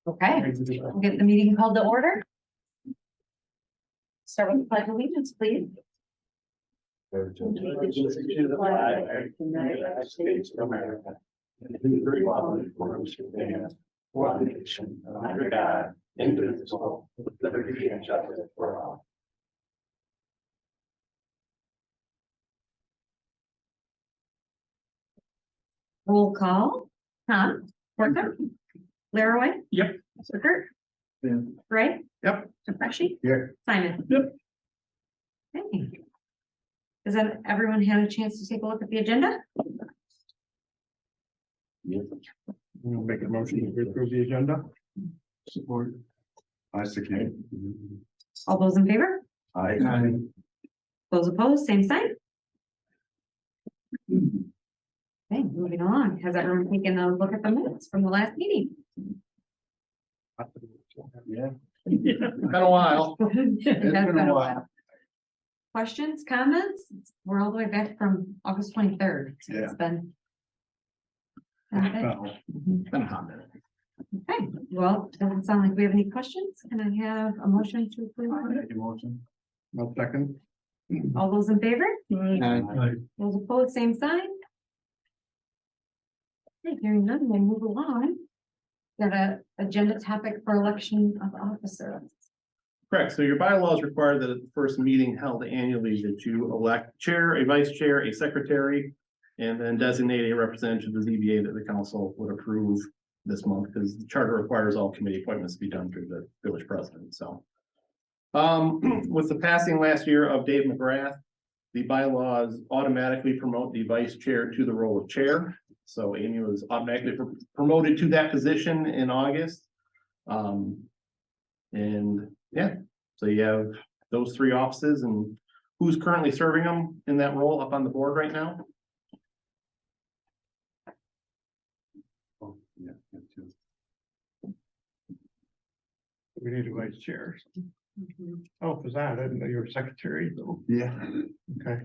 Okay, we'll get the meeting called to order. Start with the pledge of allegiance, please. Allegiance to the flag of the United States of America, and to the republic for which it stands, one nation, under God, indivisible, with liberty and justice for all. Roll call. Tom, Porter, Laraway. Yep. Zucker. Yeah. Ray. Yep. Depression. Here. Simon. Yep. Okay. Has that everyone had a chance to take a look at the agenda? We'll make a motion to approve the agenda. Support. I second. All those in favor? Aye. Those opposed, same sign. Okay, moving on. Has everyone taken a look at the minutes from the last meeting? Yeah. Been a while. It's been a while. Questions, comments? We're all the way back from August 23rd. So it's been. Okay, Been a hot minute. well, doesn't sound like we have any questions. Can I have a motion to approve? Motion. No second. All those in favor? Aye. Those opposed, same sign. Okay, hearing none, we'll move along. Got a agenda topic for election of officers. Correct. So your bylaws require that at the first meeting held annually that you elect chair, a vice chair, a secretary, and then designate a representative to the ZBA that the council would approve this month, because the charter requires all committee appointments to be done through the village president. So with the passing last year of Dave McGrath, the bylaws automatically promote the vice chair to the role of chair. So Amy was automatically promoted to that position in August. And yeah, so you have those three offices, and who's currently serving them in that role up on the board right now? Oh, yeah. We need a vice chair. Oh, for that, I didn't know you were secretary though. Yeah. Okay.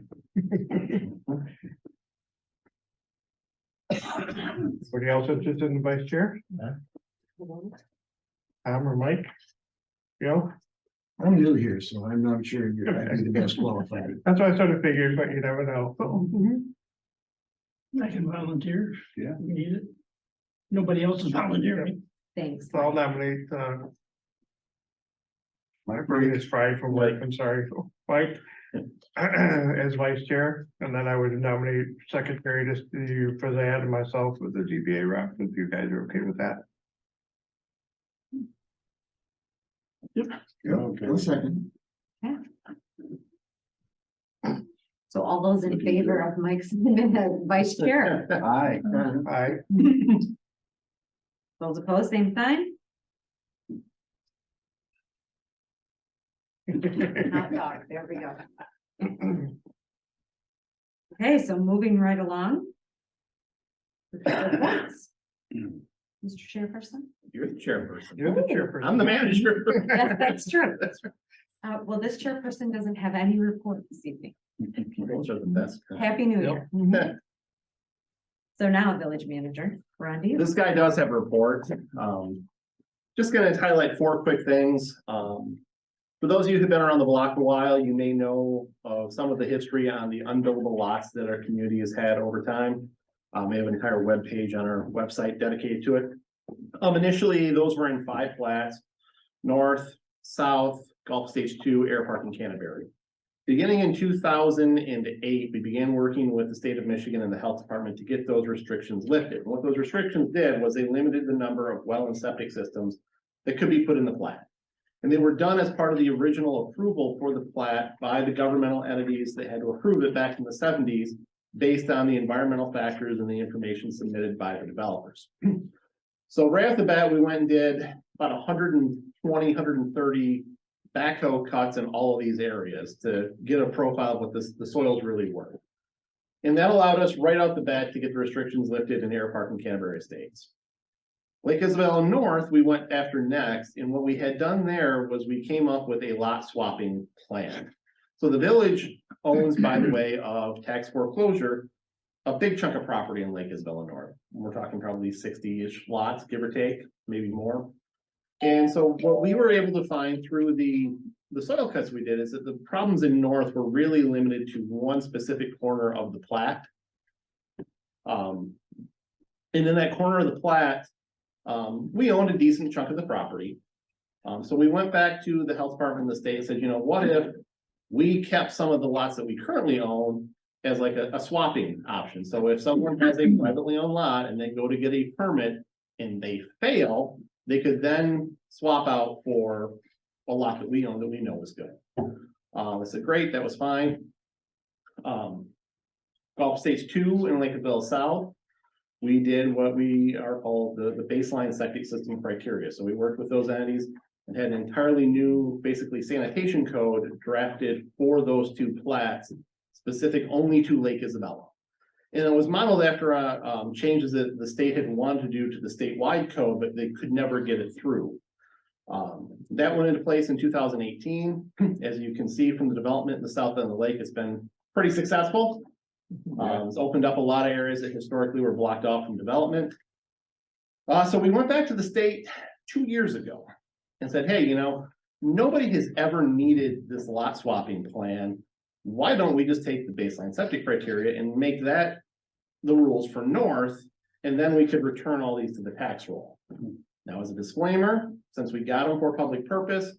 Anybody else interested in the vice chair? Tom or Mike? Yo, I'm new here, so I'm not sure you're gonna be the best qualified. that's what I sort of figured, but you never know. I can volunteer. Yeah. if we need it. Nobody else is volunteering. Thanks. So I'll nominate, my brain is fried from work, I'm sorry, Mike. As vice chair, and then I would nominate secretary just for that and myself with the ZBA rep, if you guys are okay with that. Okay. One second. So all those in favor of Mike's vice chair? Aye. Aye. Those opposed, same sign? Hot dog, there we go. Okay, so moving right along. Reports. Mr. Chairperson? You're the chairperson. You're the chairperson. I'm the manager. Yes, that's true. Well, this chairperson doesn't have any report this evening. Those are the best. Happy New Year. Mhm. So now, village manager, we're on to you. This guy does have a report. Just gonna highlight four quick things. For those of you who've been around the block a while, you may know of some of the history on the unbuildable lots that our community has had over time. We have an entire web page on our website dedicated to it. Initially, those were in 5 flats: north, south, Gulf Stage 2, Air Park, and Canterbury. Beginning in 2008, we began working with the state of Michigan and the health department to get those restrictions lifted. And what those restrictions did was they limited the number of well and septic systems that could be put in the plat. And they were done as part of the original approval for the plat by the governmental entities that had to approve it back in the 70s, based on the environmental factors and the information submitted by the developers. So right off the bat, we went and did about 120, 130 backhoe cuts in all of these areas to get a profile of what the soils really were. And that allowed us right out the bat to get the restrictions lifted in Air Park and Canterbury Estates. Lake Isabella North, we went after next, and what we had done there was we came up with a lot swapping plan. So the village owns, by the way of tax foreclosure, a big chunk of property in Lake Isabella North. We're talking probably 60-ish lots, give or take, maybe more. And so what we were able to find through the soil cuts we did is that the problems in north were really limited to one specific corner of the plat. And in that corner of the plat, we owned a decent chunk of the property. So we went back to the health department in the state and said, you know, what if we kept some of the lots that we currently own as like a swapping option? So if someone has a privately owned lot and they go to get a permit and they fail, they could then swap out for a lot that we own that we know is good. I said, great, that was fine. Gulf Stage 2 in Lakeville South, we did what we are called the baseline septic system criteria. So we worked with those entities and had an entirely new, basically sanitation code drafted for those two plats, specific only to Lake Isabella. And it was modeled after changes that the state had wanted to do to the statewide code, but they could never get it through. That went into place in 2018. As you can see from the development in the south end of the lake, it's been pretty successful. It's opened up a lot of areas that historically were blocked off from development. So we went back to the state 2 years ago and said, hey, you know, nobody has ever needed this lot swapping plan. Why don't we just take the baseline septic criteria and make that the rules for north, and then we could return all these to the tax roll. Now, as a disclaimer, since we got them for public purpose,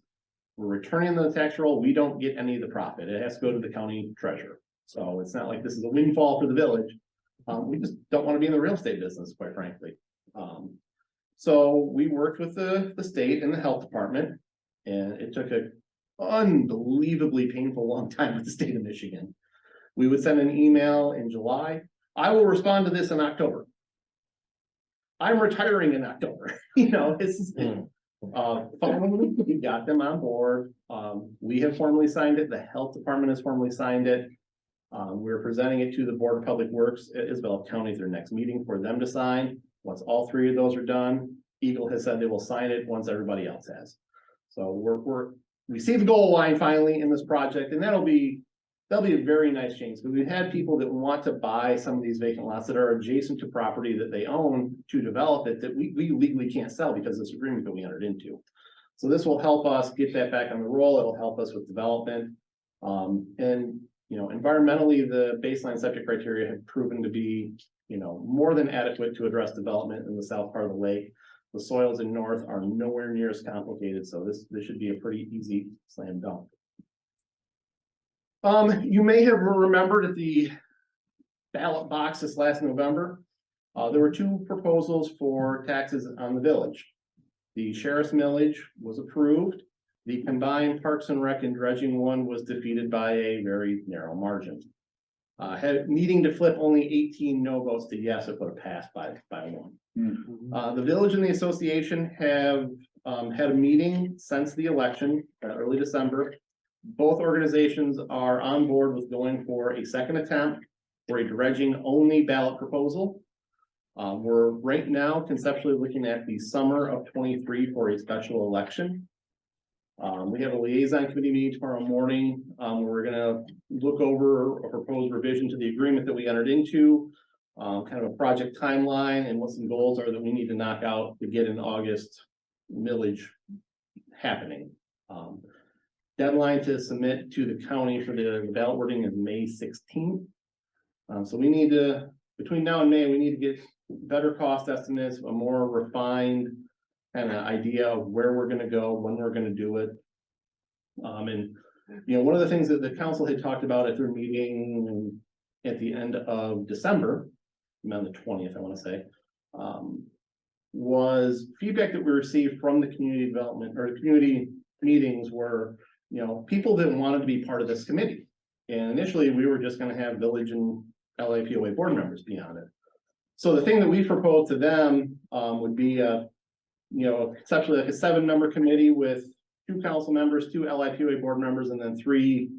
we're returning the tax roll, we don't get any of the profit. It has to go to the county treasurer. So it's not like this is a windfall for the village. We just don't want to be in the real estate business, quite frankly. So we worked with the state and the health department, and it took an unbelievably painful long time with the state of Michigan. We would send an email in July. I will respond to this in October. I'm retiring in October. You know, it's finally we got them on board. We have formally signed it. The health department has formally signed it. We're presenting it to the Board of Public Works at Isabella County at their next meeting for them to sign. Once all three of those are done, Eagle has said they will sign it once everybody else has. So we see the goal line finally in this project, and that'll be a very nice change. But we've had people that want to buy some of these vacant lots that are adjacent to property that they own to develop it that we legally can't sell because of this agreement that we entered into. So this will help us get that back on the roll. It'll help us with development. And you know, environmentally, the baseline septic criteria have proven to be, you know, more than adequate to address development in the south part of the lake. The soils in north are nowhere near as complicated, so this should be a pretty easy slam dunk. You may have remembered at the ballot box this last November, there were two proposals for taxes on the village. The sheriff's millage was approved. The combined Parks and Rec and dredging one was defeated by a very narrow margin. Needing to flip only 18 no votes to yes, it would have passed by one. The village and the association have had a meeting since the election, early December. Both organizations are on board with going for a second attempt for a dredging only ballot proposal. We're right now conceptually looking at the summer of 23 for a special election. We have a liaison committee meeting tomorrow morning. We're gonna look over a proposed revision to the agreement that we entered into, kind of a project timeline and what some goals are that we need to knock out to get an August millage happening. Deadline to submit to the county for the ballot wording is May 16th. So we need to, between now and May, we need to get better cost estimates, a more refined kind of idea of where we're going to go, when we're going to do it. And, you know, one of the things that the council had talked about at their meeting at the end of December, on the 20th, I want to say, was feedback that we received from the community development or community meetings were, you know, people that wanted to be part of this committee. And initially we were just going to have village and LAPOA board members be on it. So the thing that we proposed to them would be you know, conceptually like a 7-member committee with 2 council members, 2 LIPOA board members, and then 3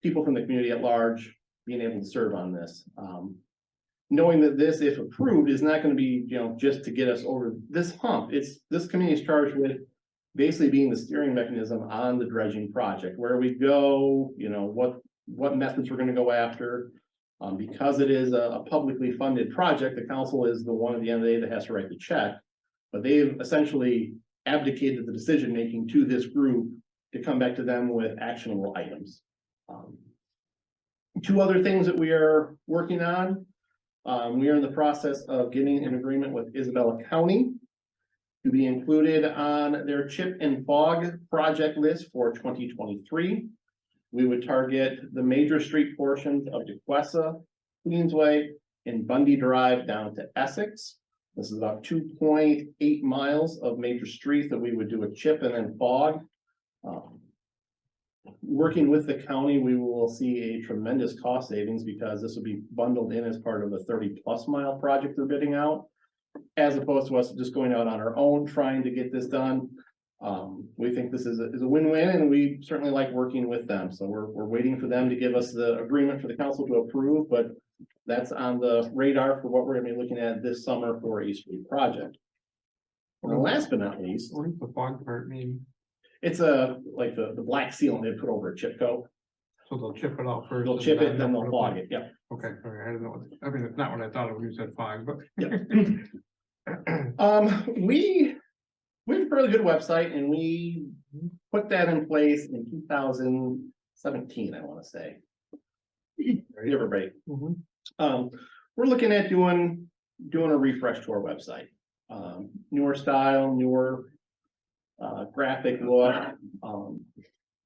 people from the community at large being able to serve on this. Knowing that this, if approved, is not going to be, you know, just to get us over this hump. This committee is charged with basically being the steering mechanism on the dredging project, where we go, you know, what methods we're going to go after. Because it is a publicly funded project, the council is the one at the end of the day that has to write the check. But they've essentially abdicated the decision-making to this group to come back to them with actionable items. Two other things that we are working on. We are in the process of getting an agreement with Isabella County to be included on their chip and fog project list for 2023. We would target the major street portions of DeQuessa, Queensway, and Bundy Drive down to Essex. This is about 2.8 miles of major streets that we would do a chip and then fog. Working with the county, we will see a tremendous cost savings because this will be bundled in as part of a 30+ mile project they're bidding out, as opposed to us just going out on our own trying to get this done. We think this is a win-win, and we certainly like working with them. So we're waiting for them to give us the agreement for the council to approve, but that's on the radar for what we're gonna be looking at this summer for a street project. And last but not least, What does the fog part mean? it's like the black sealant they put over a chip coat. So they'll chip it out first. They'll chip it, then they'll fog it, yeah. Okay, all right, I don't know, I mean, it's not what I thought of when you said fog, but. We have a really good website, and we put that in place in 2017, I wanna say. Give or break. We're looking at doing a refresh to our website. Newer style, newer graphic look,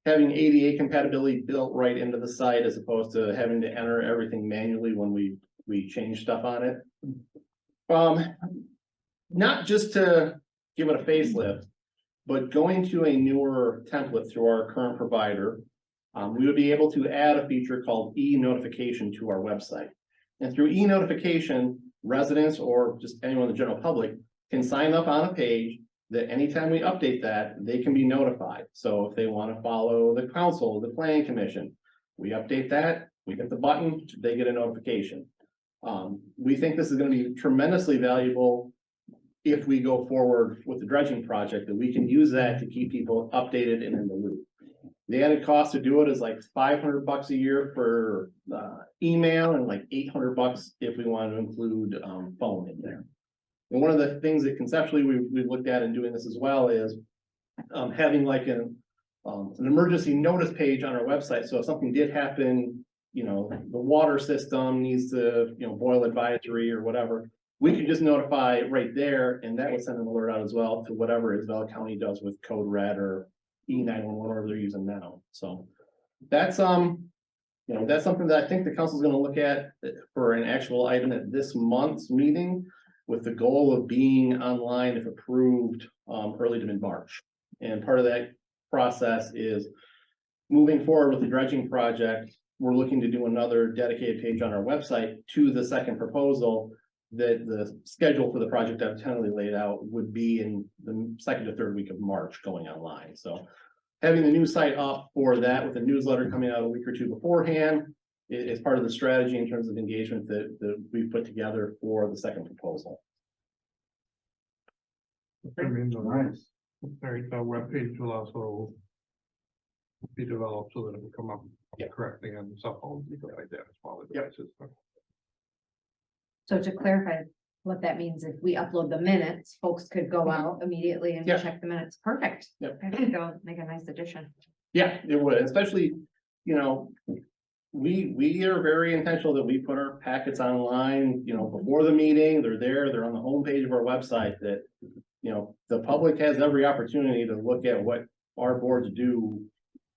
having ADA compatibility built right into the site as opposed to having to enter everything manually when we change stuff on it. Not just to give it a facelift, but going to a newer template through our current provider, we would be able to add a feature called e-notification to our website. And through e-notification, residents or just anyone in the general public can sign up on a page that anytime we update that, they can be notified. So if they want to follow the council, the planning commission, we update that, we hit the button, they get a notification. We think this is going to be tremendously valuable if we go forward with the dredging project, that we can use that to keep people updated and in the loop. The added cost to do it is like $500 a year for email and like $800 if we want to include phone in there. And one of the things that conceptually we've looked at in doing this as well is having like an emergency notice page on our website. So if something did happen, you know, the water system needs to, you know, boil advisory or whatever, we could just notify right there, and that would send an alert out as well to whatever Isabella County does with Code Red or E911, whatever they're using now. So that's you know, that's something that I think the council is going to look at for an actual item at this month's meeting, with the goal of being online if approved early to mid-March. And part of that process is moving forward with the dredging project. We're looking to do another dedicated page on our website to the second proposal, that the schedule for the project I've tentatively laid out would be in the second to third week of March going online. So having the new site up for that with a newsletter coming out a week or two beforehand is part of the strategy in terms of engagement that we've put together for the second proposal. I mean, the webpage will also be developed so that it will come up correctly on the cell phone, you like that as well. Devices. So to clarify what that means, if we upload the minutes, folks could go out immediately and Yeah. check the minutes. Perfect. Yep. I think they'll make a nice addition. Yeah, it would, especially, you know, we are very intentional that we put our packets online, you know, before the meeting. They're on the homepage of our website, that, you know, the public has every opportunity to look at what our boards do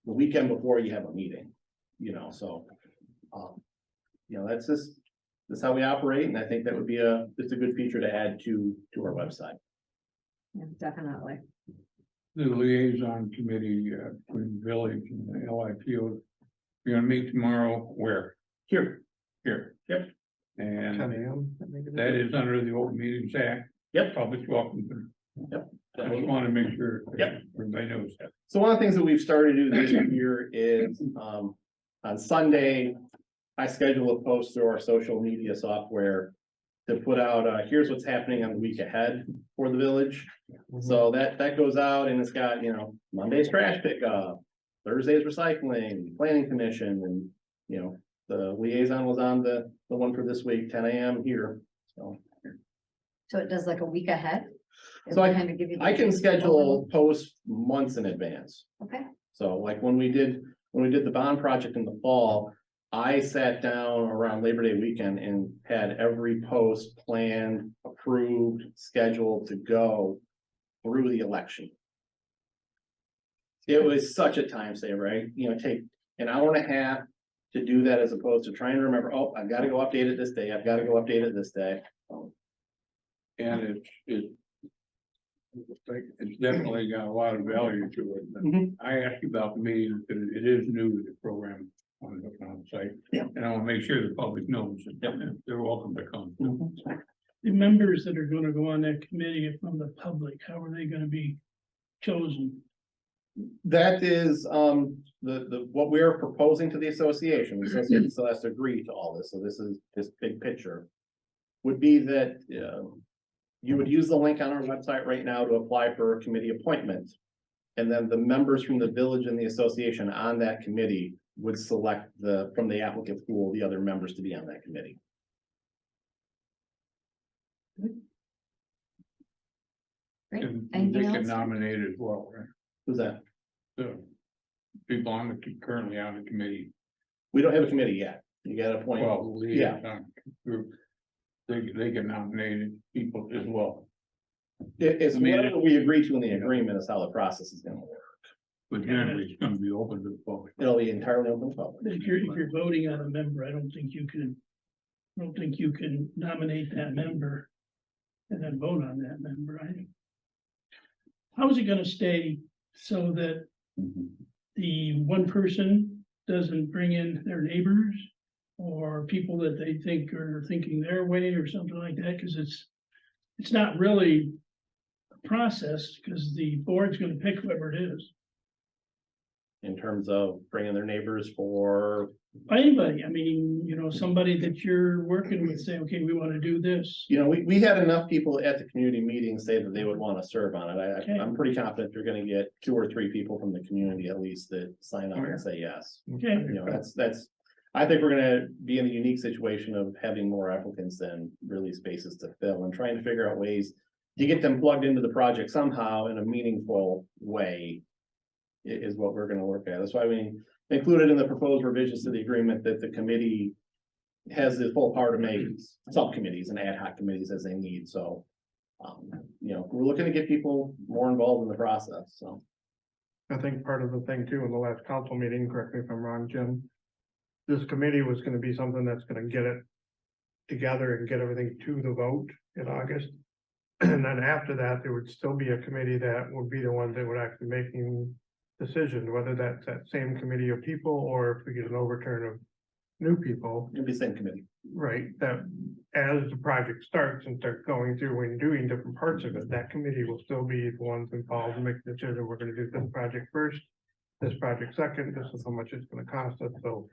the weekend before you have a meeting, you know, so, you know, that's how we operate, and I think that would be just a good feature to add to our website. Yeah, definitely. The liaison committee between village and the LIPO, we're gonna meet tomorrow where? Here, Here. Yep. 10 And a.m. that is under the Open Meetings Act. Yep. Public welcome. Yep. I just want to make sure. Yep. Everybody knows that. So one of the things that we've started to do this year is, on Sunday, I schedule a post through our social media software to put out, here's what's happening on the week ahead for the village. So that goes out, and it's got, you know, Monday's trash pickup, Thursday's recycling, planning commission, and, you know, the liaison was on the one for this week, 10 a.m. here, so. So it does like a week ahead? So I- Kind of give you the- I can schedule posts months in advance. Okay, So like when we did the bond project in the fall, I sat down around Labor Day weekend and had every post planned, approved, scheduled to go through the election. It was such a time saver, right? You know, take an hour and a half to do that as opposed to trying to remember, oh, I've got to go update it this day. I've got to go update it this day. And it's definitely got a lot of value to it. But Mhm. I asked you about the meeting, because it is new to the program on the site. Yeah. And I want to make sure the public knows that they're welcome to come. The members that are gonna go on that committee from the public, how are they gonna be chosen? That is, what we're proposing to the association, the association still has to agree to all this, so this is this big picture. Would be that, you would use the link on our website right now to apply for a committee appointment. And then the members from the village and the association on that committee would select from the applicant pool, the other members to be on that committee. great. And Anything they can else? nominate as well, right? Who's that? So people on the, currently on the committee, We don't have a committee yet. You gotta appoint. well, Yeah. liaison group, they can nominate people as well. It's I mean, whatever we agree to in the agreement is how the process is gonna work. But generally, it's gonna be open to the public. It'll be entirely open to the public. If you're voting on a member, I don't think you can nominate that member and then vote on that member. How is it gonna stay so that the one person doesn't bring in their neighbors or people that they think are thinking their way or something like that? Cause it's not really a process, cause the board's gonna pick whoever it is. In terms of bringing their neighbors for, Anybody, I mean, somebody that you're working with, say, okay, we wanna do this. we had enough people at the community meeting say that they would wanna serve on it. Okay. I'm pretty confident you're gonna get 2 or 3 people from the community at least that sign up and say yes. Okay, That's, I think we're gonna be in a unique situation of having more applicants than really spaces to fill and trying to figure out ways to get them plugged into the project somehow in a meaningful way is what we're gonna work at. That's why we included in the proposed revisions to the agreement that the committee has the full power to make subcommittees and ad hoc committees as they need, so. We're looking to get people more involved in the process, so. I think part of the thing too, in the last council meeting, correct me if I'm wrong, Jim. This committee was gonna be something that's gonna get it together and get everything to the vote in August. And then after that, there would still be a committee that would be the ones that would actually making decisions, whether that's that same committee of people or if we get an overturn of new people. It'll be the same committee. Right, that as the project starts and starts going through and doing different parts of it, that committee will still be the ones involved and make the decision, we're gonna do this project first. This project second, this is how much it's gonna cost us, so.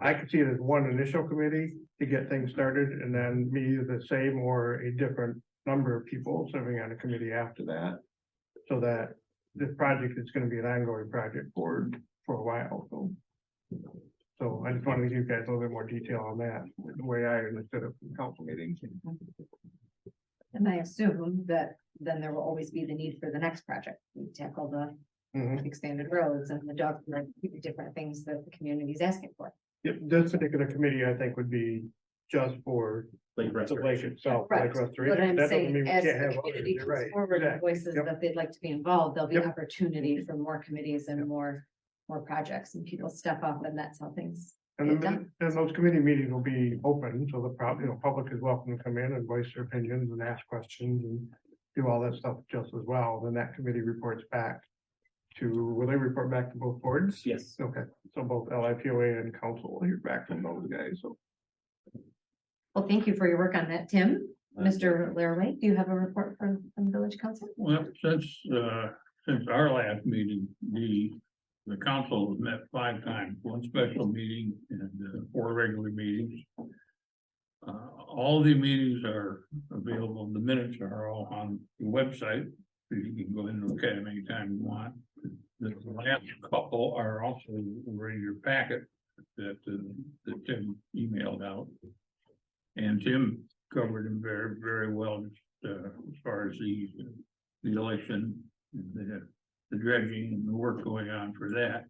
I could see it as one initial committee to get things started and then be either the same or a different number of people serving on a committee after that. So that this project is gonna be an ongoing project for a while, so. So I just wanted to give you guys a little bit more detail on that, the way I understood it from council meetings. And I assume that then there will always be the need for the next project. We tackle the Mhm. expanded roads and the dog, different things that the community is asking for. Yep, this particular committee, I think, would be just for Like the restoration. lake itself, Right, like restoration. But I'm That doesn't saying, mean we as can't the have others, community you're comes right, forward with exactly. voices Yep. that they'd like to be involved, there'll be Yep. opportunity for more committees and more projects and people step up, and that's how things And get then, done. and those committee meetings will be open, so the public is welcome to come in and voice their opinions and ask questions and do all that stuff just as well. Then that committee reports back will they report back to both boards? Yes. Okay, so both LIPOA and council will hear back from those guys, so. Well, thank you for your work on that, Tim. Mr. Laraway, do you have a report from Village Council? Well, since our last meeting, the council has met 5 times, 1 special meeting and 4 regular meetings. All the meetings are available, the minutes are all on the website, so you can go in and look at them anytime you want. The last couple are also in your packet that Tim emailed out. And Tim covered them very, very well, as far as the the election, and the dredging and the work going on for that.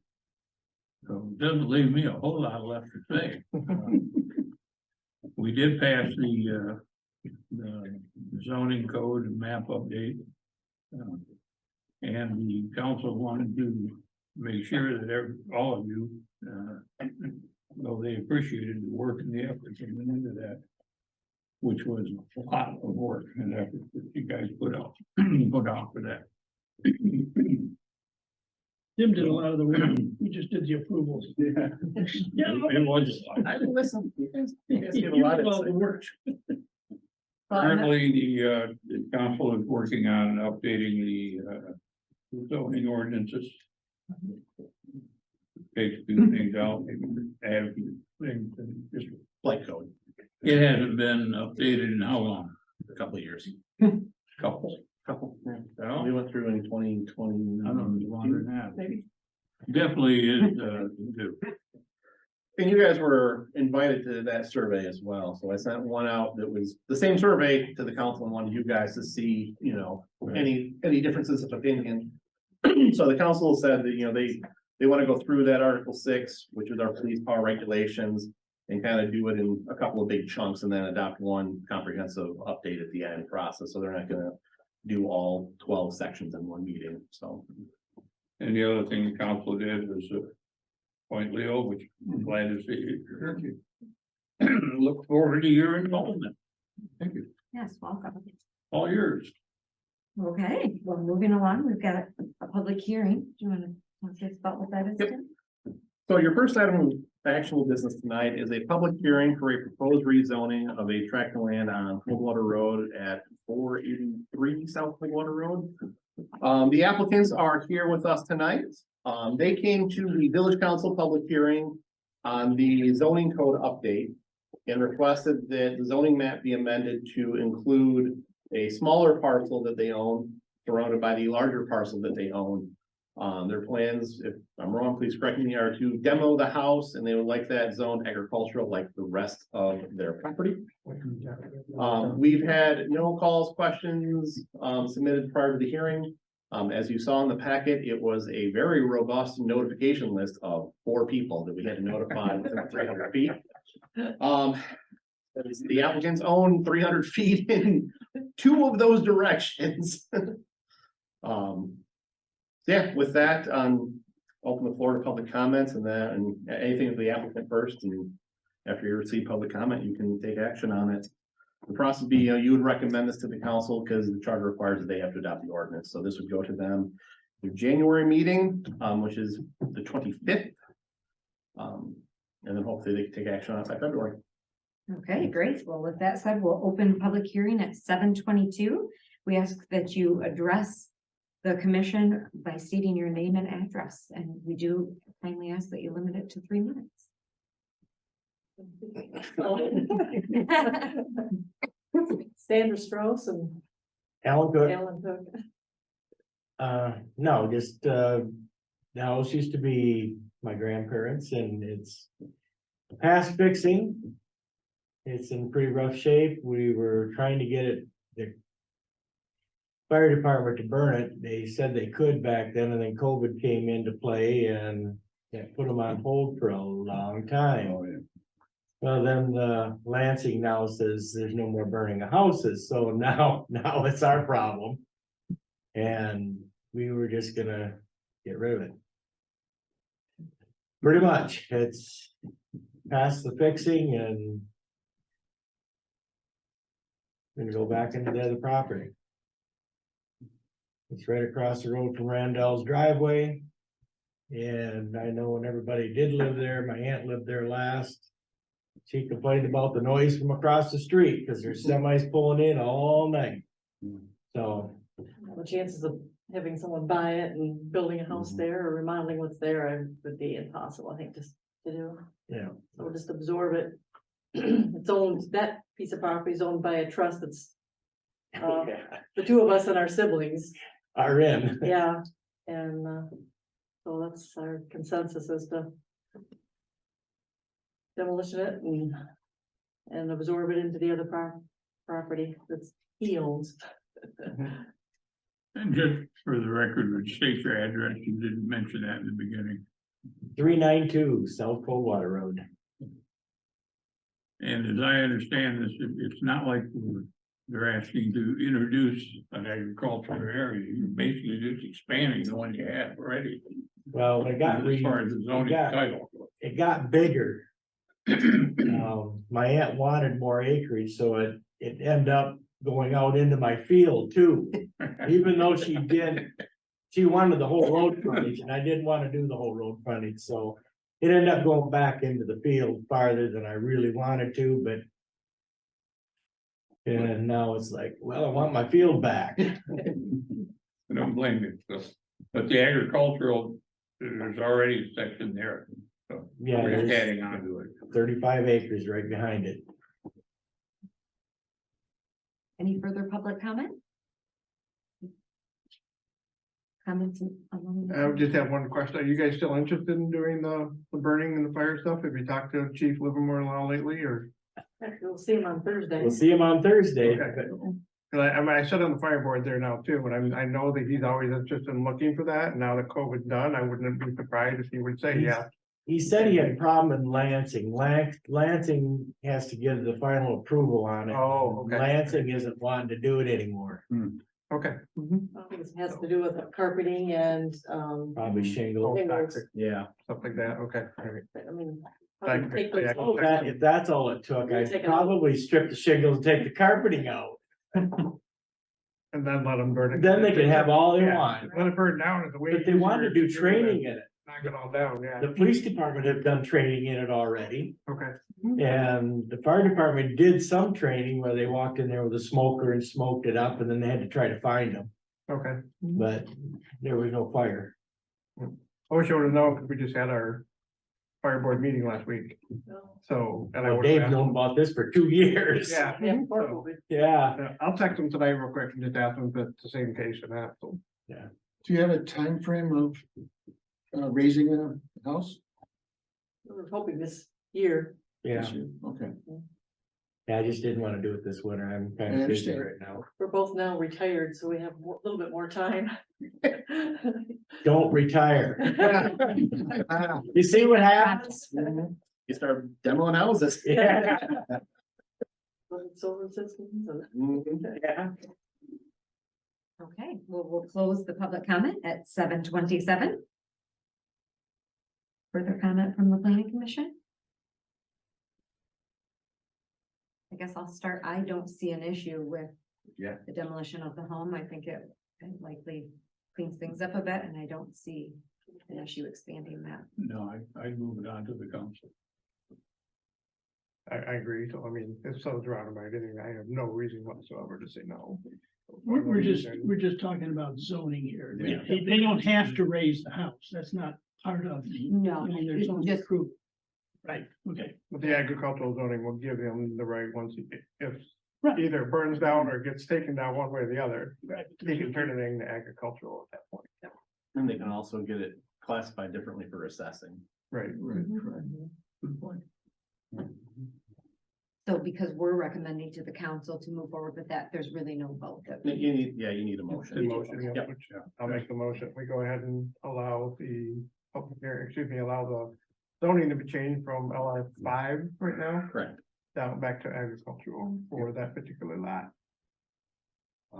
So it doesn't leave me a whole lot left to say. We did pass the zoning code and map update. And the council wanted to make sure that all of you, though they appreciated the work and the effort that went into that, which was a lot of work and effort that you guys put out for that. Tim did a lot of the work, we just did the approvals. Yeah. It was, I listen. You guys You give a lot did of all the work. currently, the council is working on updating the zoning ordinances. Take a few things out, add a few things, and just, Like code, it hasn't been updated in how long? a couple of years. Couple. Yeah. We went through in 2020. I don't know, longer than that. Maybe. Definitely is, new. And you guys were invited to that survey as well, so I sent one out that was the same survey to the council and wanted you guys to see, you know, any differences of opinion. So the council said that, you know, they want to go through that Article 6, which is our police power regulations, and kind of do it in a couple of big chunks and then adopt one comprehensive update at the end process, so they're not gonna do all 12 sections in one meeting, so. And the other thing the council did was appoint Leo, which I'm glad to see. Look forward to your involvement. Thank you. Yes, welcome. All yours. Okay, well, moving along, we've got a public hearing. Do you want to say about what that is? Yep. Tim? So your first item of actual business tonight is a public hearing for a proposed rezoning of a tract of land on Coldwater Road at 483 South Coldwater Road. The applicants are here with us tonight. They came to the village council public hearing on the zoning code update and requested that the zoning map be amended to include a smaller parcel that they own surrounded by the larger parcel that they own. Their plans, if I'm wrong, please correct me, are to demo the house and they would like that zoned agricultural like the rest of their property. We've had no calls, questions, submitted prior to the hearing. As you saw in the packet, it was a very robust notification list of 4 people that we had to notify within 300 feet. The applicants own 300 feet in 2 of those directions. Yeah, with that, open the floor to public comments and that, and anything of the applicant first, and after you receive public comment, you can take action on it. The process would be, you would recommend this to the council because the charter requires that they have to adopt the ordinance, so this would go to them. The January meeting, which is the 25th. And then hopefully they can take action on it by February. Okay, great. Well, with that said, we'll open public hearing at 7:22. We ask that you address the commission by stating your name and address, and we do kindly ask that you limit it to 3 minutes. Sandra Strauss and Alan Cook, Alan Cook. no, just, the house used to be my grandparents and it's past fixing. It's in pretty rough shape. We were trying to get it, the fire department to burn it. They said they could back then, and then COVID came into play and that put them on hold for a long time. Oh, yeah. Well, then Lansing now says there's no more burning of houses, so now it's our problem. And we were just gonna get rid of it. Pretty much, it's past the fixing and gonna go back into the other property. It's right across the road from Randall's driveway. And I know when everybody did live there, my aunt lived there last. She complained about the noise from across the street because there's semis pulling in all night. So, The chances of having someone buy it and building a house there or remodeling what's there would be impossible, I think, just to do. yeah, So we'll just absorb it. It's owned, that piece of property is owned by a trust that's the 2 of us and our siblings, are in. yeah, and so that's our consensus as to demolition it and absorb it into the other property that's he owns. And just for the record, would state your address, you didn't mention that in the beginning. 392 South Coldwater Road. And as I understand this, it's not like they're asking to introduce an agricultural area, you're basically just expanding the one you have already. Well, it got, As far as the zoning title. it got bigger. My aunt wanted more acreage, so it ended up going out into my field too. Even though she wanted the whole road frontage, and I didn't want to do the whole road frontage, so it ended up going back into the field farther than I really wanted to, but. And now it's like, well, I want my field back. I don't blame you, so, but the agricultural, there's already a section there, so. Yeah, We're just there's adding on to it. 35 acres right behind it. Any further public comment? Comments? I would just have one question. Are you guys still interested in doing the burning and the fire stuff? Have you talked to Chief Livermore at all lately, or? We'll see him on Thursday. We'll see him on Thursday. Okay. 'Cause I mean, I sit on the fire board there now too, and I know that he's always interested in looking for that. And now that COVID's done, I wouldn't be surprised if he would say, yeah. He said he had a problem in Lansing. Lansing has to give the final approval on it. Oh, okay. Lansing isn't wanting to do it anymore. Okay. I think it has to do with carpeting and, Probably shingle. shingles. Yeah. Stuff like that. Okay. All right. I mean. Thank you. take those Yeah. Oh, if that's all it took, We'll I'd take it probably strip the shingles and take the carpeting out. And then let them burn it. Then they can have all they Yeah, want. Let it burn down is the way. But they wanted to do training in it. Knock it all down, yeah. The police department have done training in it already. Okay. And the fire department did some training where they walked in there with a smoker and smoked it up, and then they had to try to find them, Okay. but there was no fire. I wish I would have known, because we just had our fire board meeting last week, so. And I Well, would have Dave's asked known him- about this for 2 years. Yeah. Yeah, before so, COVID. Yeah. I'll text him tonight real quick and just ask him if it's the same case or not, so. Do you have a time frame of raising a house? We're hoping this year. Yeah, Okay. yeah, I just didn't wanna do it this winter, I'm I kind of busy understand. right now. We're both now retired, so we have a little bit more time. Don't retire. You see what happens? You start demoing houses. Yeah. Solar systems and. Yeah. Okay, we'll close the public comment at 7:27. Further comment from the planning commission? I guess I'll start. I don't see an issue with Yeah. the demolition of the home. I think it likely cleans things up a bit, and I don't see an issue expanding that. No, I'd move it on to the council. I agree, so I mean, if so's roundabout, anyway, I have no reason whatsoever to say no. We're just talking about zoning here. Yeah. They don't have to raise the house. That's not part of the. No, I mean, there's it's no just- proof. Right, okay. But the agricultural zoning will give him the right once he, if Right. either burns down or gets taken down one way or the other, Right. he can turn it into agricultural at that point. And they can also get it classified differently for assessing. Right. Right, correct. Good point. So because we're recommending to the council to move forward with that, there's really no vote. that we- You need, yeah, you need a The motion. motion, yeah, Yep. which I'll make the motion. We go ahead and allow the public hearing, excuse me, allow the zoning to be changed from LF5 right now Correct. down back to agricultural for that particular lot.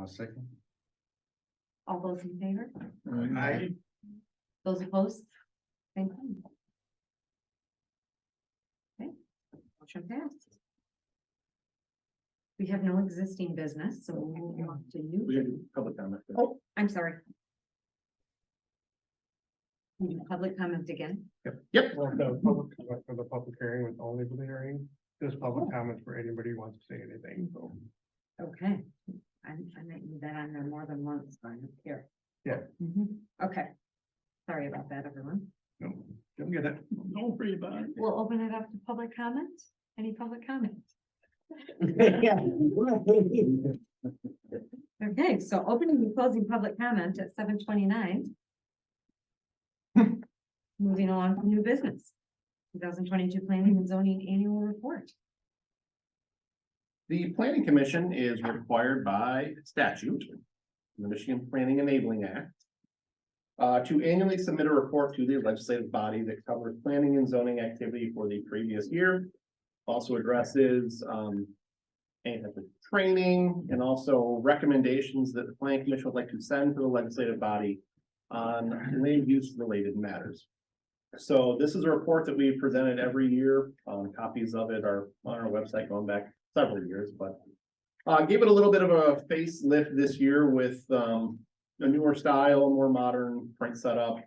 Second. All those in favor? Aye. Those opposed? Same thing. Okay, motion passed. We have no existing business, so we'll move on to We new. have public comment. Oh, I'm sorry. We do public comment again. Yep. Well, the public comment for the public hearing was only for the hearing. There's public comments for anybody who wants to say anything, so. Okay, I might need that on there more than once, but I'm here. Yeah. Okay. Sorry about that, everyone. No, don't get it. Don't worry about it. We'll open it up to public comment. Any public comment? Okay, so opening and closing public comment at 7:29. Moving along to new business. 2022 planning and zoning annual report. The planning commission is required by statute the Michigan Planning Enabling Act. To annually submit a report to the legislative body that covers planning and zoning activity for the previous year. Also addresses, any type of training and also recommendations that the planning commission would like to send to the legislative body on land use related matters. So this is a report that we've presented every year. Copies of it are on our website going back several years, but gave it a little bit of a facelift this year with a newer style, more modern print setup.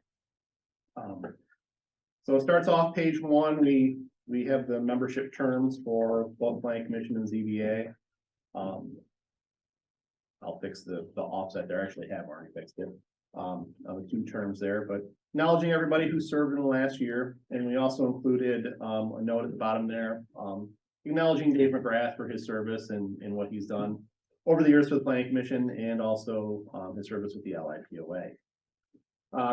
So it starts off page 1. We have the membership terms for both planning commission and ZBA. I'll fix the offset there. I actually have already fixed it. On the 2 terms there, but acknowledging everybody who served in the last year. And we also included a note at the bottom there, acknowledging Dave McGrath for his service and what he's done over the years for the planning commission and also his service with the LIPOA.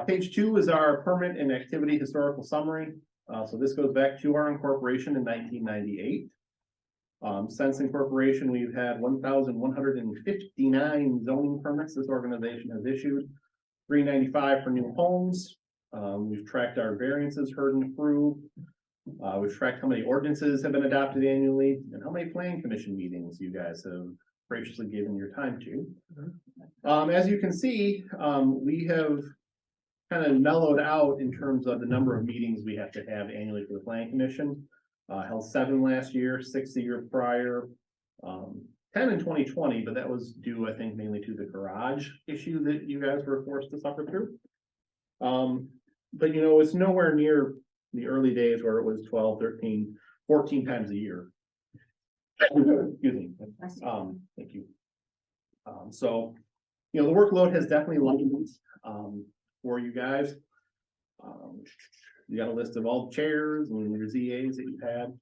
Page 2 is our permit and activity historical summary. So this goes back to our incorporation in 1998. Since incorporation, we've had 1,159 zoning permits this organization has issued, 395 for new homes. We've tracked our variances heard and approved. We've tracked how many ordinances have been adopted annually and how many planning commission meetings you guys have graciously given your time to. As you can see, we have kind of mellowed out in terms of the number of meetings we have to have annually for the planning commission. Held 7 last year, 6 the year prior, 10 in 2020, but that was due, I think, mainly to the garage issue that you guys were forced to suffer through. But you know, it's nowhere near the early days where it was 12, 13, 14 times a year. Excuse me. Thank you. So, you know, the workload has definitely lightened for you guys. You got a list of all the chairs and your ZAs that you've had.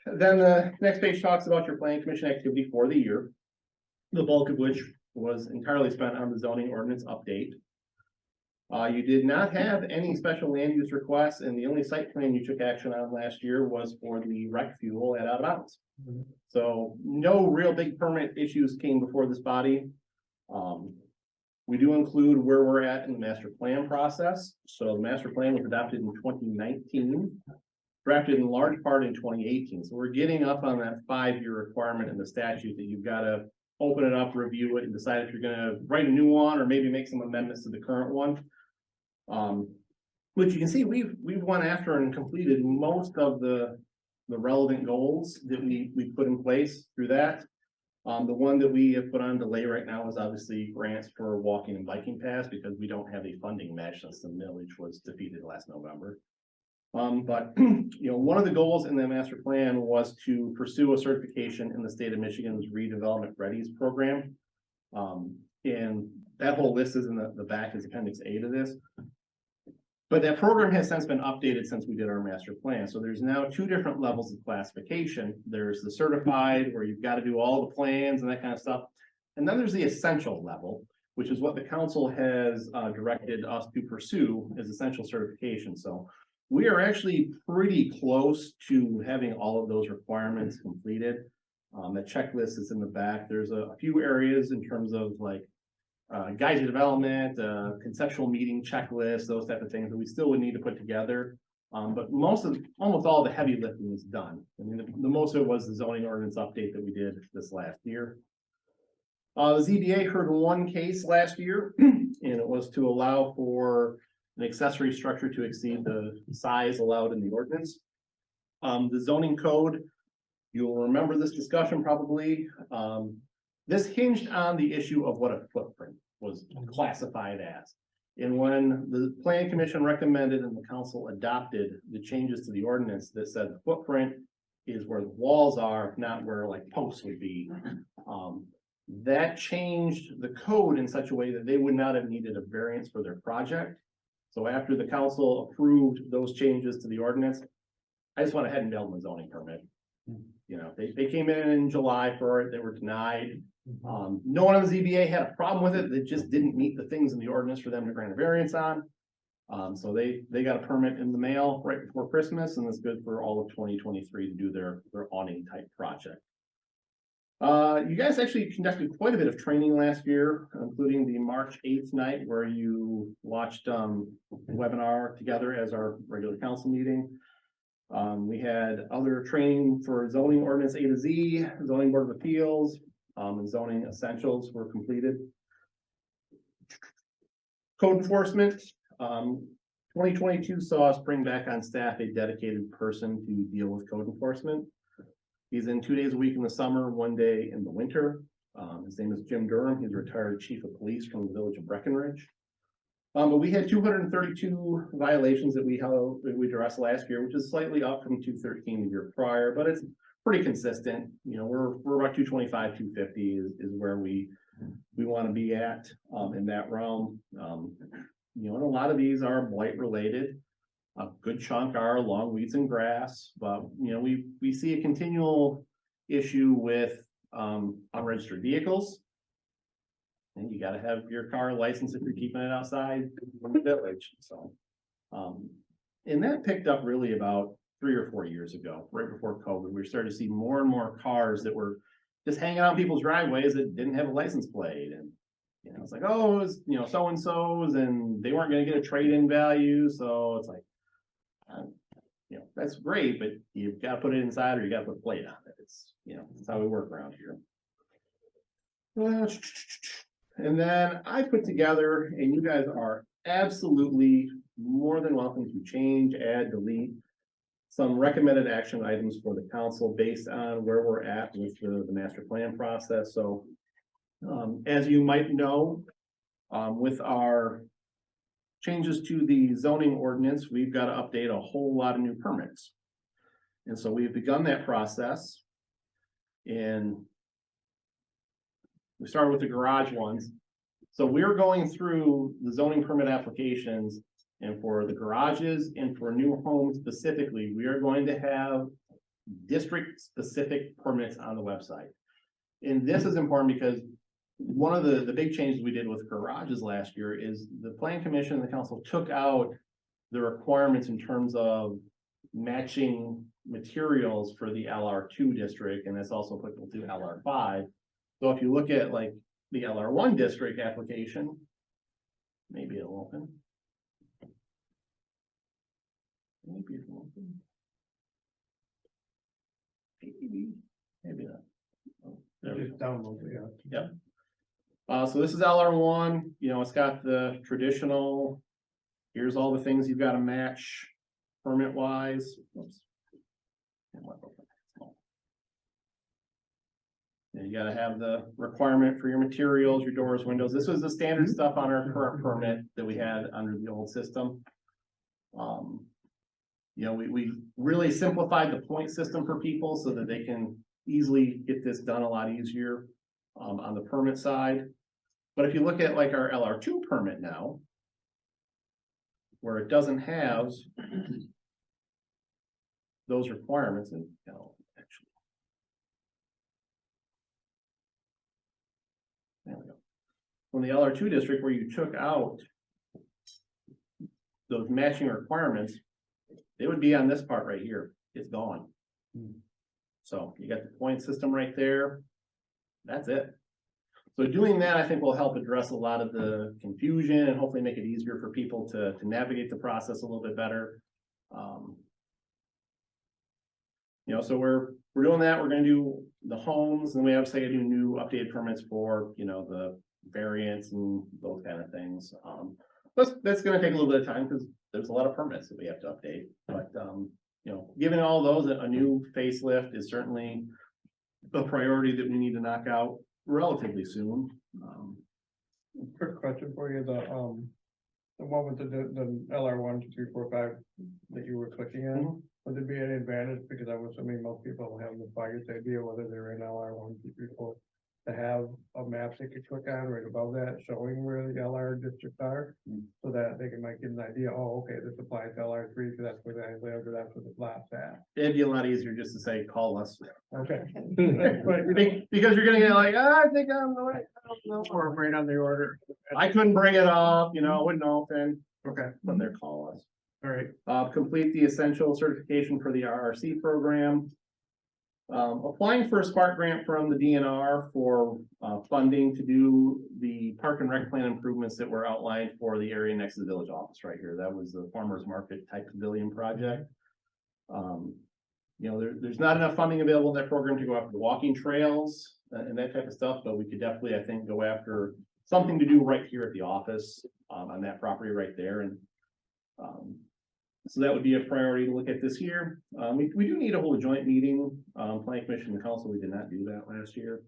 Then the next page talks about your planning commission activity for the year, the bulk of which was entirely spent on the zoning ordinance update. You did not have any special land use requests, and the only site plan you took action on last year was for the rec fuel at out of bounds. So no real big permit issues came before this body. We do include where we're at in the master plan process. So the master plan was adopted in 2019, drafted in large part in 2018. So we're getting up on that 5-year requirement in the statute that you've got to open it up, review it, and decide if you're going to write a new one or maybe make some amendments to the current one. Which you can see we've went after and completed most of the relevant goals that we put in place through that. The one that we have put on delay right now is obviously grants for walking and biking paths because we don't have a funding match since the millage was defeated last November. But you know, one of the goals in the master plan was to pursue a certification in the state of Michigan's redevelopment readies program. And that whole list is in the back as appendix A to this. But that program has since been updated since we did our master plan. So there's now 2 different levels of classification. There's the certified where you've got to do all the plans and that kind of stuff. And then there's the essential level, which is what the council has directed us to pursue as essential certification. So we are actually pretty close to having all of those requirements completed. The checklist is in the back. There's a few areas in terms of like guide to development, conceptual meeting checklist, those type of things that we still would need to put together. But almost all the heavy lifting is done. I mean, the most of it was the zoning ordinance update that we did this last year. The ZBA heard one case last year, and it was to allow for an accessory structure to exceed the size allowed in the ordinance. The zoning code, you'll remember this discussion probably. This hinged on the issue of what a footprint was classified as. And when the planning commission recommended and the council adopted the changes to the ordinance that said the footprint is where the walls are, not where like posts would be. That changed the code in such a way that they would not have needed a variance for their project. So after the council approved those changes to the ordinance, I just went ahead and built a zoning permit. You know, they came in July for it, they were denied. No one on the ZBA had a problem with it. They just didn't meet the things in the ordinance for them to grant a variance on. So they got a permit in the mail right before Christmas, and it's good for all of 2023 to do their awning type project. You guys actually conducted quite a bit of training last year, including the March 8th night where you watched a webinar together as our regular council meeting. We had other training for zoning ordinance A to Z, zoning board of appeals, and zoning essentials were completed. Code enforcement, 2022 saw us bring back on staff a dedicated person to deal with code enforcement. He's in 2 days a week in the summer, 1 day in the winter. His name is Jim Durham. He's a retired chief of police from the village of Breckenridge. But we had 232 violations that we addressed last year, which is slightly up from 213 the year prior, but it's pretty consistent. You know, we're about 225, 250 is where we want to be at in that realm. You know, and a lot of these are blight related. A good chunk are along weeds and grass, but you know, we see a continual issue with unregistered vehicles. And you gotta have your car license if you're keeping it outside the village, so. And that picked up really about 3 or 4 years ago, right before COVID. We started to see more and more cars that were just hanging out in people's driveways that didn't have a license plate. And you know, it's like, oh, it was, you know, so-and-so's and they weren't gonna get a trade-in value, so it's like, you know, that's great, but you've got to put it inside or you got to put a plate on it. It's, you know, that's how we work around here. And then I put together, and you guys are absolutely more than welcome to change, add, delete some recommended action items for the council based on where we're at with the master plan process. So as you might know, with our changes to the zoning ordinance, we've got to update a whole lot of new permits. And so we've begun that process. And we started with the garage ones. So we're going through the zoning permit applications, and for the garages and for new homes specifically, we are going to have district specific permits on the website. And this is important because one of the big changes we did with garages last year is the plan commission and the council took out the requirements in terms of matching materials for the LR2 district, and that's also applicable to LR5. So if you look at like the LR1 district application, maybe it'll open. Maybe it'll open. Maybe not. Oh, there we Just go. download it, yeah. Yep. So this is LR1, you know, it's got the traditional, here's all the things you've got to match permit wise. Oops. And you gotta have the requirement for your materials, your doors, windows. This was the standard stuff on our current permit that we had under the old system. You know, we really simplified the point system for people so that they can easily get this done a lot easier on the permit side. But if you look at like our LR2 permit now, where it doesn't have those requirements, and you know, actually, there we go. From the LR2 district where you took out those matching requirements, they would be on this part right here. It's gone. So you got the point system right there. That's it. So doing that, I think, will help address a lot of the confusion and hopefully make it easier for people to navigate the process a little bit better. You know, so we're doing that. We're going to do the homes, and we obviously do new updated permits for, you know, the variants and those kind of things. That's going to take a little bit of time because there's a lot of permits that we have to update. But you know, given all those, a new facelift is certainly a priority that we need to knock out relatively soon. Quick question for you, the one with the LR 1, 2, 3, 4, 5 that you were clicking on, would there be any advantage? Because I was assuming most people have the biggest idea whether they're in LR 1, 2, 3, 4, to have a map they could click on right above that showing where the LR districts are, so that they can like get an idea, oh, okay, this applies to LR 3 because that's where they live, or that's where the plot's at. It'd be a lot easier just to say, call us. Okay. But you know, Because you're gonna get like, I think I'm the right, I don't know. or right on the order. I couldn't bring it up, you know, wouldn't open. Okay, But they're call us. all right. Complete the essential certification for the RRC program. Applying for a Spark grant from the DNR for funding to do the park and rec plan improvements that were outlined for the area next to the village office right here. That was the farmer's market type pavilion project. You know, there's not enough funding available in that program to go after the walking trails and that type of stuff, but we could definitely, I think, go after something to do right here at the office on that property right there. And so that would be a priority to look at this year. We do need to hold a joint meeting, planning commission and council. We did not do that last year.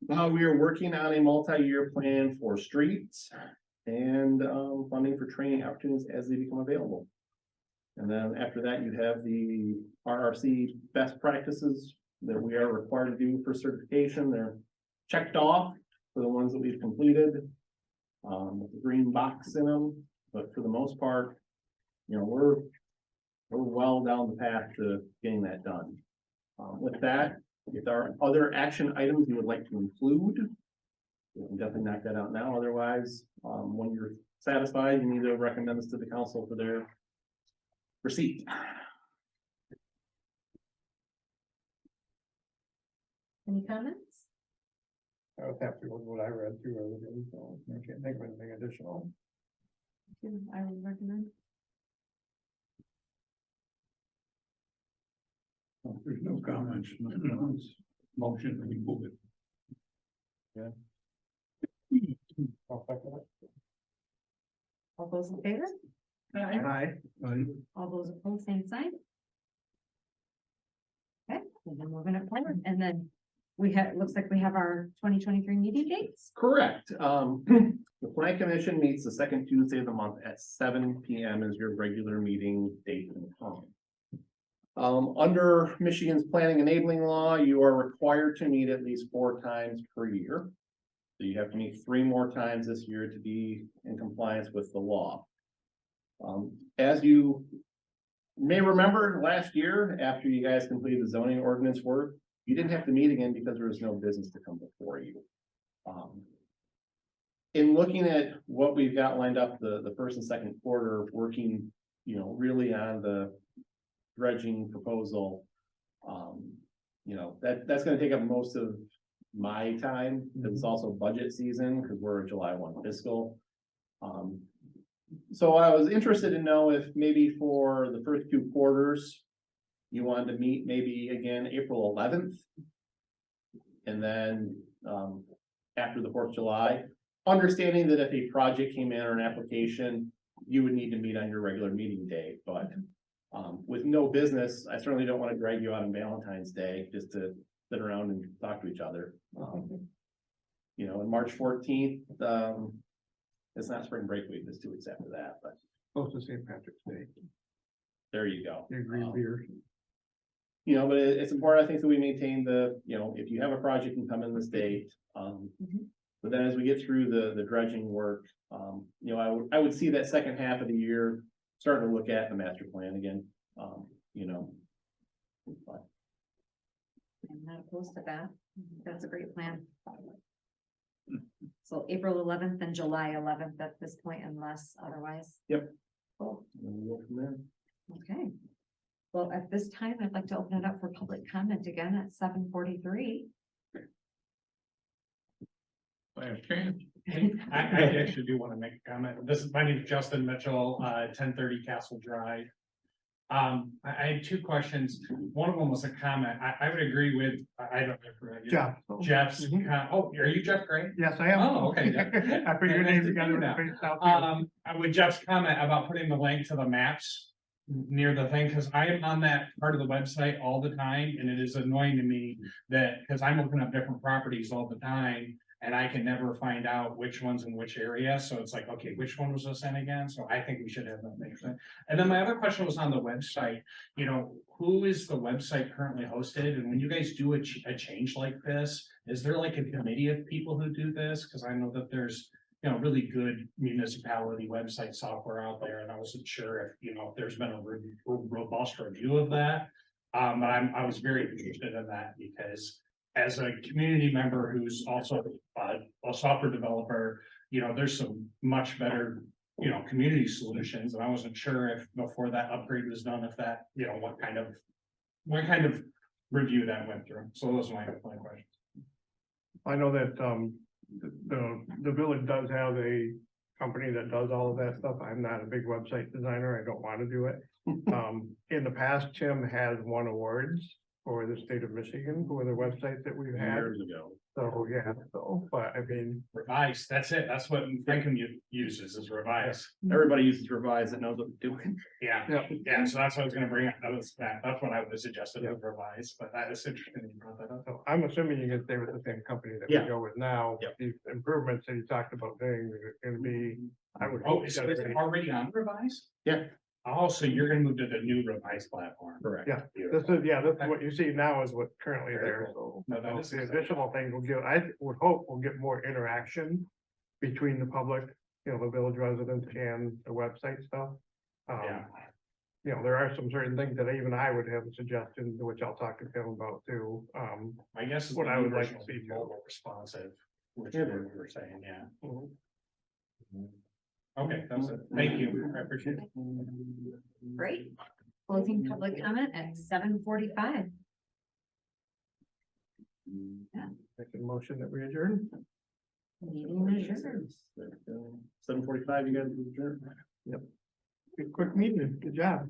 We are working on a multi-year plan for streets and funding for training opportunities as they become available. And then after that, you have the RRC best practices that we are required to do for certification. They're checked off for the ones that we've completed, with the green box in them. But for the most part, you know, we're well down the path to getting that done. With that, if there are other action items you would like to include, we can definitely knock that out now. Otherwise, when you're satisfied, you need to recommend this to the council for their receipt. Any comments? I was happy with what I read through everything, so I can't think of anything additional. I would recommend. If there's no comments, motion, we move it. I'll second it. All those in favor? Aye. All those opposed, same sign. Okay, and then we're gonna forward, and then we have, looks like we have our 2023 meeting dates. Correct. The planning commission meets the second Tuesday of the month at 7 p.m. is your regular meeting date and time. Under Michigan's planning enabling law, you are required to meet at least 4 times per year. So you have to meet 3 more times this year to be in compliance with the law. As you may remember, last year, after you guys completed the zoning ordinance work, you didn't have to meet again because there was no business to come before you. In looking at what we've got lined up the first and second quarter, working, you know, really on the dredging proposal, you know, that's going to take up most of my time. It's also budget season because we're a July 1 fiscal. So I was interested to know if maybe for the first 2 quarters, you wanted to meet maybe again April 11th. And then after the 4th of July, understanding that if a project came in or an application, you would need to meet on your regular meeting day. But with no business, I certainly don't want to drag you out on Valentine's Day just to sit around and talk to each other. You know, on March 14th, it's not spring break week, it's 2 weeks after that, but Close to St. Patrick's Day. there you go. Your green beer. You know, but it's important, I think, that we maintain the, you know, if you have a project and come in this date. But then as we get through the dredging work, you know, I would see that second half of the year starting to look at the master plan again, you know. But I'm not opposed to that. That's a great plan. So April 11th and July 11th at this point, unless otherwise. Yep. Cool. and we'll go from there. Okay. Well, at this time, I'd like to open it up for public comment again at 7:43. I have chance. I actually do want to make a comment. My name is Justin Mitchell, 1030 Castle Drive. I had 2 questions. One of them was a comment. I would agree with, I don't know. Jeff. Jeff's, oh, are you Jeff Gray? Yes, I am. Oh, okay. I put your Nice name to together meet with you the Southfield. With Jeff's comment about putting the link to the maps near the thing, because I am on that part of the website all the time, and it is annoying to me that, because I'm looking up different properties all the time, and I can never find out which one's in which area, so it's like, okay, which one was this in again? So I think we should have that thing. And then my other question was on the website, you know, who is the website currently hosted? And when you guys do a change like this, is there like a committee of people who do this? Because I know that there's, you know, really good municipality website software out there, and I wasn't sure if, you know, if there's been a robust review of that. But I was very interested in that because as a community member who's also a software developer, you know, there's some much better, you know, community solutions, and I wasn't sure if before that upgrade was done, if that, you know, what kind of review that went through. So those are my questions. I know that, the village does have a company that does all of that stuff. I'm not a big website designer. I don't want to do it. In the past, Tim has won awards for the state of Michigan for the websites that we've had. Years ago. So, yeah, so, but I mean, Revise, that's it. That's what Franklin uses is revise. Everybody uses Revise that knows what they're doing. Yeah, yeah, yeah, so that's what I was gonna bring up. That's what I would have suggested with revise, but that is interesting that you brought that up. so I'm assuming you can stay with the same company that we Yeah. go with now. Yep. These improvements that you talked about doing are gonna be, I would. Oh, hope so that it's they- already on revise? Yeah. Oh, so you're gonna move to the new revise platform? Correct. Yeah, this is what you see now is what's currently there, so. No, that is The exciting. additional things will give, I would hope we'll get more interaction between the public, the village residents and the website stuff. Yeah. There are some certain things that even I would have suggestions, which I'll talk to Tim about too. I guess. What the I new would like version to will see be too. mobile responsive, which is what you were saying, yeah. Okay, that's it. Thank you. I appreciate it. Great. Closing public comment at 7:45. Make a motion that we adjourn. Meeting adjourned. 7:45, you guys adjourn. Quick meeting, good job.